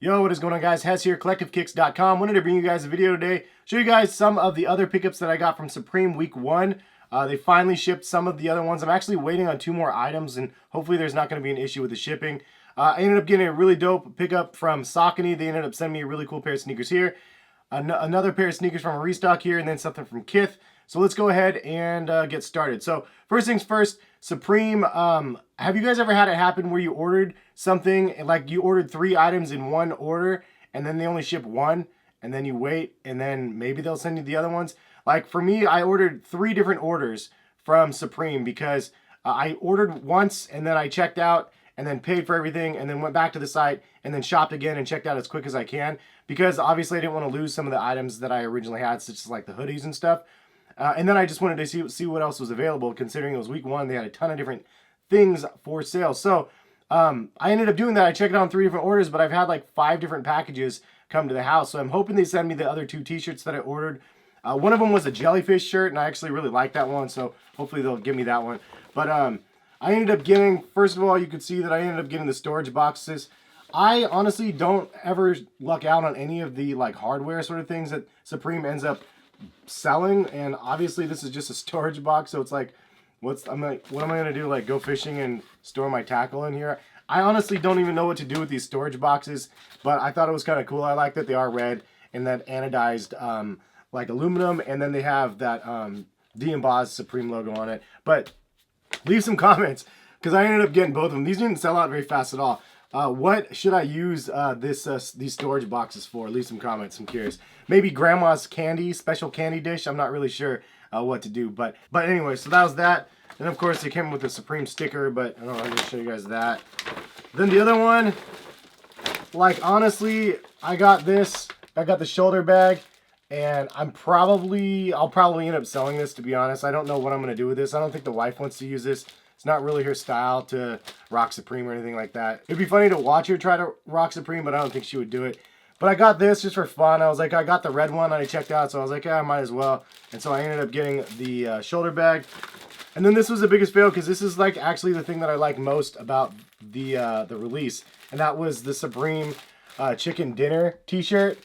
Yo, what is going on, guys? Hess here, collabpration. Wanted to bring you guys a video today, show you guys some of the other pickups that I got from Supreme week 1. They finally shipped some of the other ones. I'm actually waiting on 2 more items, and hopefully there's not going to be an issue with the shipping. I ended up getting a really dope pickup from Saucony. They ended up sending me a really cool pair of sneakers here. Another pair of sneakers from a restock here, and then something from KITH. So let's go ahead and get started. So first things first, Supreme, have you guys ever had it happen where you ordered something, like you ordered 3 items in one order, and then they only ship 1, and then you wait, and then maybe they'll send you the other ones? Like for me, I ordered 3 different orders from Supreme because I ordered once, and then I checked out, and then paid for everything, and then went back to the site, and then shopped again and checked out as quick as I can, because obviously I didn't want to lose some of the items that I originally had, such as like the hoodies and stuff. And then I just wanted to see what else was available, considering it was week 1. They had a ton of different things for sale. So I ended up doing that. I checked it on 3 different orders, but I've had like 5 different packages come to the house. So I'm hoping they send me the other 2 t-shirts that I ordered. One of them was a jellyfish shirt, and I actually really like that one. So hopefully they'll give me that one. But I ended up getting, first of all, you could see that I ended up getting the storage boxes. I honestly don't ever luck out on any of the like hardware sort of things that Supreme ends up selling, and obviously this is just a storage box, so it's like, what am I gonna do, like go fishing and store my tackle in here? I honestly don't even know what to do with these storage boxes, but I thought it was kind of cool. I like that they are red and that anodized like aluminum, and then they have that de-embossed Supreme logo on it. But leave some comments, because I ended up getting both of them. These didn't sell out very fast at all. What should I use these storage boxes for? Leave some comments. I'm curious. Maybe grandma's candy, special candy dish. I'm not really sure what to do. But anyway, so that was that. And of course, it came with a Supreme sticker, but I don't know, I'm going to show you guys that. Then the other one, like honestly, I got this. I got the shoulder bag, and I'll probably end up selling this, to be honest. I don't know what I'm going to do with this. I don't think the wife wants to use this. It's not really her style to rock Supreme or anything like that. It'd be funny to watch her try to rock Supreme, but I don't think she would do it. But I got this just for fun. I was like, I got the red one and I checked out, so I was like, yeah, I might as well. And so I ended up getting the shoulder bag. And then this was the biggest fail, because this is like actually the thing that I like most about the release, and that was the Supreme chicken dinner t-shirt.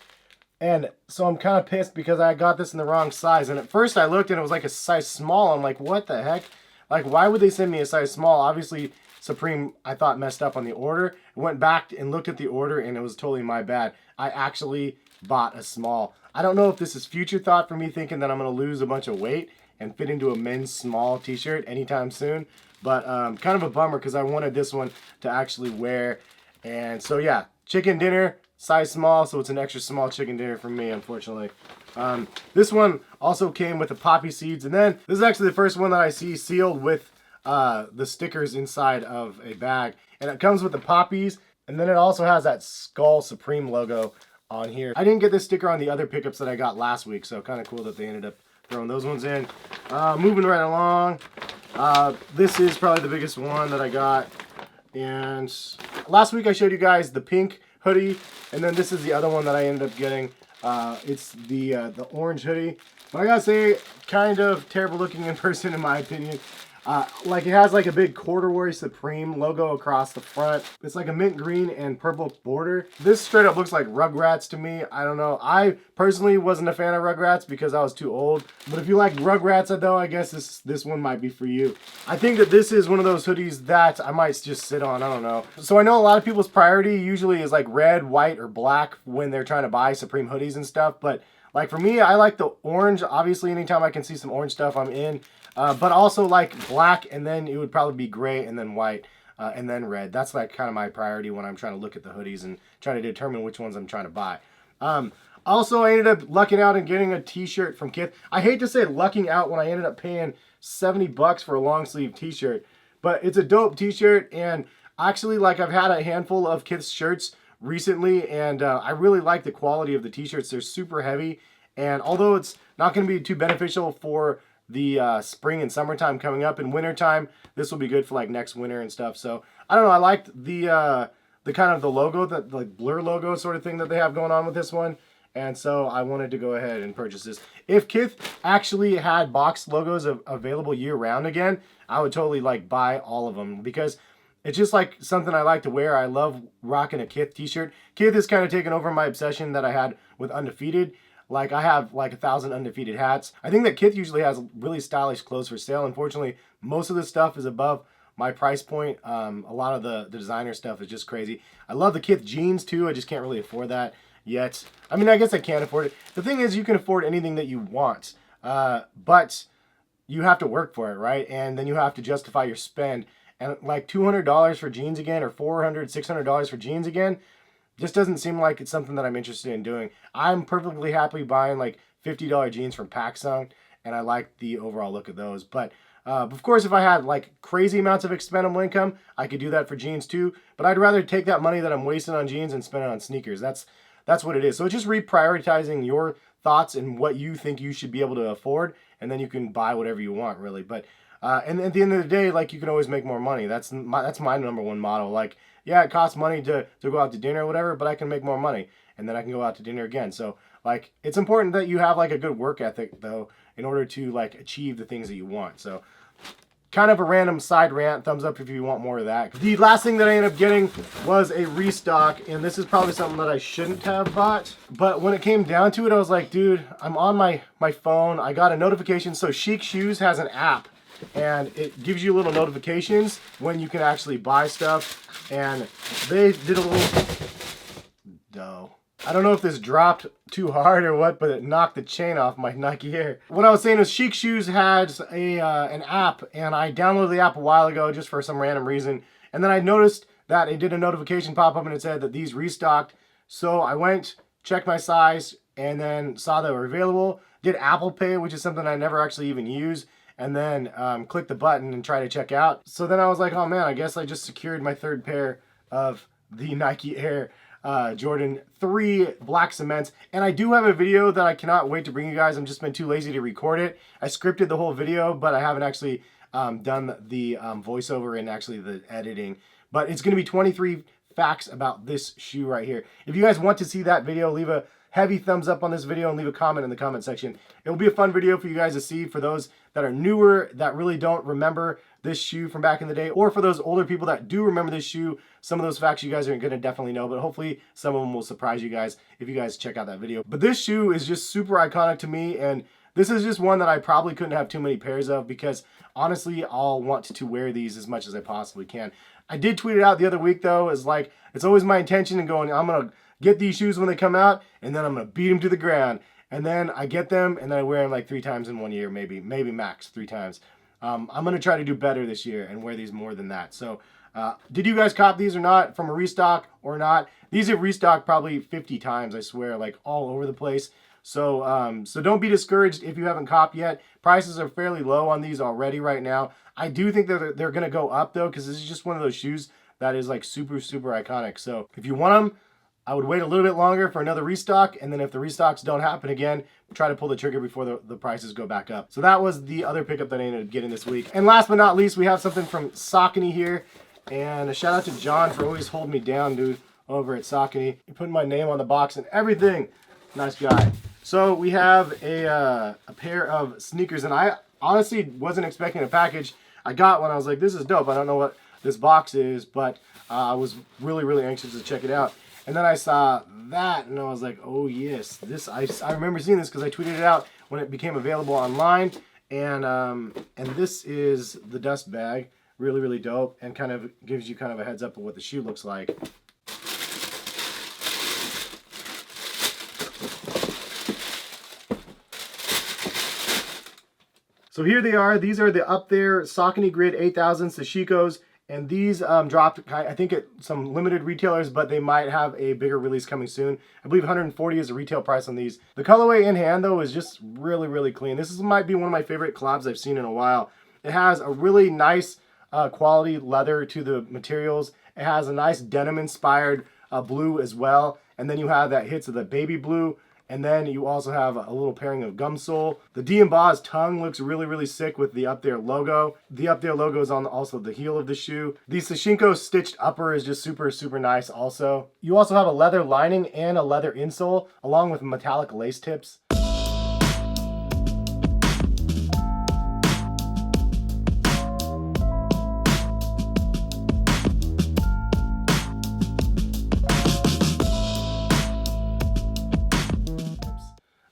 And so I'm kind of pissed because I got this in the wrong size. And at first I looked and it was like a size small. I'm like, what the heck? Like, why would they send me a size small? Obviously, Supreme, I thought, messed up on the order. I went back and looked at the order, and it was totally my bad. I actually bought a small. I don't know if this is future thought for me, thinking that I'm going to lose a bunch of weight and fit into a men's small t-shirt anytime soon. But kind of a bummer, because I wanted this one to actually wear. And so, yeah, chicken dinner, size small, so it's an extra small chicken dinner for me, unfortunately. This one also came with the poppy seeds, and then this is actually the first one that I see sealed with the stickers inside of a bag, and it comes with the poppies, and then it also has that Skull Supreme logo on here. I didn't get this sticker on the other pickups that I got last week, so kind of cool that they ended up throwing those ones in. Moving right along, this is probably the biggest one that I got, and last week I showed you guys the pink hoodie, and then this is the other one that I ended up getting. It's the orange hoodie, but I gotta say, kind of terrible looking in person, in my opinion. Like, it has like a big corduroy Supreme logo across the front. It's like a mint green and purple border. This straight up looks like Rugrats to me. I don't know. I personally wasn't a fan of Rugrats because I was too old. But if you like Rugrats though, I guess this one might be for you. I think that this is one of those hoodies that I might just sit on. I don't know. So I know a lot of people's priority usually is like red, white, or black when they're trying to buy Supreme hoodies and stuff. But like for me, I like the orange. Obviously, anytime I can see some orange stuff, I'm in. But also like black, and then it would probably be gray, and then white, and then red. That's like kind of my priority when I'm trying to look at the hoodies and try to determine which ones I'm trying to buy. Also, I ended up lucking out and getting a t-shirt from KITH. I hate to say lucking out when I ended up paying 70 bucks for a long sleeve t-shirt, but it's a dope t-shirt, and actually, like, I've had a handful of KITH shirts recently, and I really like the quality of the t-shirts. They're super heavy, and although it's not going to be too beneficial for the spring and summertime coming up, in wintertime, this will be good for like next winter and stuff. So I don't know, I liked the kind of the logo, that like blur logo sort of thing that they have going on with this one, and so I wanted to go ahead and purchase this. If KITH actually had box logos available year round again, I would totally like buy all of them, because it's just like something I like to wear. I love rocking a KITH t-shirt. KITH has kind of taken over my obsession that I had with Undefeated. Like, I have like 1,000 Undefeated hats. I think that KITH usually has really stylish clothes for sale. Unfortunately, most of this stuff is above my price point. A lot of the designer stuff is just crazy. I love the KITH jeans too. I just can't really afford that yet. I mean, I guess I can afford it. The thing is, you can afford anything that you want, but you have to work for it, right? And then you have to justify your spend. And like $200 for jeans again, or $400, $600 for jeans again, just doesn't seem like it's something that I'm interested in doing. I'm perfectly happy buying like $50 jeans from PacSun, and I like the overall look of those. But of course, if I had like crazy amounts of expendable income, I could do that for jeans too. But I'd rather take that money that I'm wasting on jeans and spend it on sneakers. That's what it is. So it's just reprioritizing your thoughts and what you think you should be able to afford, and then you can buy whatever you want, really. But and at the end of the day, like, you can always make more money. That's my number one motto. Like, yeah, it costs money to go out to dinner or whatever, but I can make more money, and then I can go out to dinner again. So, like, it's important that you have like a good work ethic, though, in order to like achieve the things that you want. So, kind of a random side rant. Thumbs up if you want more of that. The last thing that I ended up getting was a restock, and this is probably something that I shouldn't have bought. But when it came down to it, I was like, dude, I'm on my phone. I got a notification. So Chic Shoes has an app, and it gives you little notifications when you can actually buy stuff. And they did a little dough. I don't know if this dropped too hard or what, but it knocked the chain off my Nike Air. What I was saying is Chic Shoes has an app, and I downloaded the app a while ago just for some random reason. And then I noticed that it did a notification pop up and it said that these restocked. So I went, checked my size, and then saw they were available. Did Apple Pay, which is something I never actually even use, and then clicked the button and try to check out. So then I was like, oh man, I guess I just secured my third pair of the Nike Air Jordan 3 black cements. And I do have a video that I cannot wait to bring you guys. I've just been too lazy to record it. I scripted the whole video, but I haven't actually done the voiceover and actually the editing. But it's going to be 23 facts about this shoe right here. If you guys want to see that video, leave a heavy thumbs up on this video and leave a comment in the comment section. It will be a fun video for you guys to see, for those that are newer, that really don't remember this shoe from back in the day, or for those older people that do remember this shoe. Some of those facts you guys are going to definitely know, but hopefully some of them will surprise you guys if you guys check out that video. But this shoe is just super iconic to me, and this is just one that I probably couldn't have too many pairs of, because honestly, I'll want to wear these as much as I possibly can. I did tweet it out the other week though, as like, it's always my intention and going, I'm going to get these shoes when they come out, and then I'm going to beat them to the ground. And then I get them, and then I wear them like 3 times in 1 year, maybe max 3 times. I'm going to try to do better this year and wear these more than that. So did you guys cop these or not, from a restock or not? These have restocked probably 50 times, I swear, like all over the place. So so don't be discouraged if you haven't copped yet. Prices are fairly low on these already right now. I do think that they're going to go up though, because this is just one of those shoes that is like super, super iconic. So if you want them, I would wait a little bit longer for another restock, and then if the restocks don't happen again, try to pull the trigger before the prices go back up. So that was the other pickup that I ended up getting this week. And last but not least, we have something from Saucony here. And a shout out to John for always holding me down, dude, over at Saucony. Putting my name on the box and everything. Nice guy. So we have a pair of sneakers, and I honestly wasn't expecting a package. I got one. I was like, this is dope. I don't know what this box is, but I was really, really anxious to check it out. And then I saw that, and I was like, oh yes, this I remember seeing this because I tweeted it out when it became available online. And this is the dust bag, really, really dope, and kind of gives you kind of a heads up of what the shoe looks like. So here they are. These are the Up There Saucony Grid 8000 Sashikos. And these dropped, I think, at some limited retailers, but they might have a bigger release coming soon. I believe $140 is the retail price on these. The colorway in hand, though, is just really, really clean. This might be one of my favorite collabs I've seen in a while. It has a really nice quality leather to the materials. It has a nice denim-inspired blue as well. And then you have that hits of the baby blue. And then you also have a little pairing of gum sole. The de-embossed tongue looks really, really sick with the Up There logo. The Up There logo is on also the heel of the shoe. The Sashiko stitched upper is just super, super nice also. You also have a leather lining and a leather insole, along with metallic lace tips.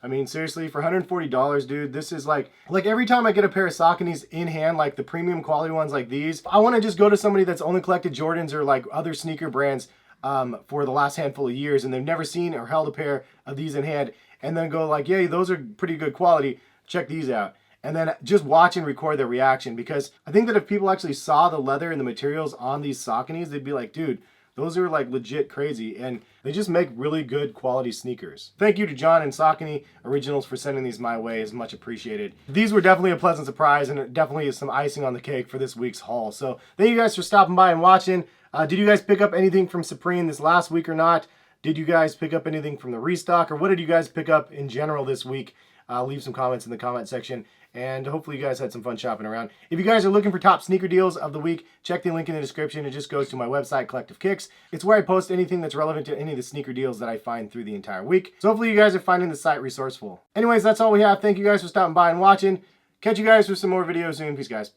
I mean, seriously, for $140, dude, this is like every time I get a pair of Sauconys in hand, like the premium quality ones like these, I want to just go to somebody that's only collected Jordans or like other sneaker brands for the last handful of years, and they've never seen or held a pair of these in hand, and then go like, yeah, those are pretty good quality, check these out. And then just watch and record their reaction, because I think that if people actually saw the leather and the materials on these Sauconys, they'd be like, dude, those are like legit crazy, and they just make really good quality sneakers. Thank you to John and Saucony Originals for sending these my way. It's much appreciated. These were definitely a pleasant surprise, and it definitely is some icing on the cake for this week's haul. So thank you guys for stopping by and watching. Did you guys pick up anything from Supreme this last week or not? Did you guys pick up anything from the restock, or what did you guys pick up in general this week? Leave some comments in the comment section, and hopefully you guys had some fun shopping around. If you guys are looking for top sneaker deals of the week, check the link in the description. It just goes to my website, Collective Kicks. It's where I post anything that's relevant to any of the sneaker deals that I find through the entire week. So hopefully you guys are finding the site resourceful. Anyways, that's all we have. Thank you guys for stopping by and watching. Catch you guys for some more videos soon. Peace, guys.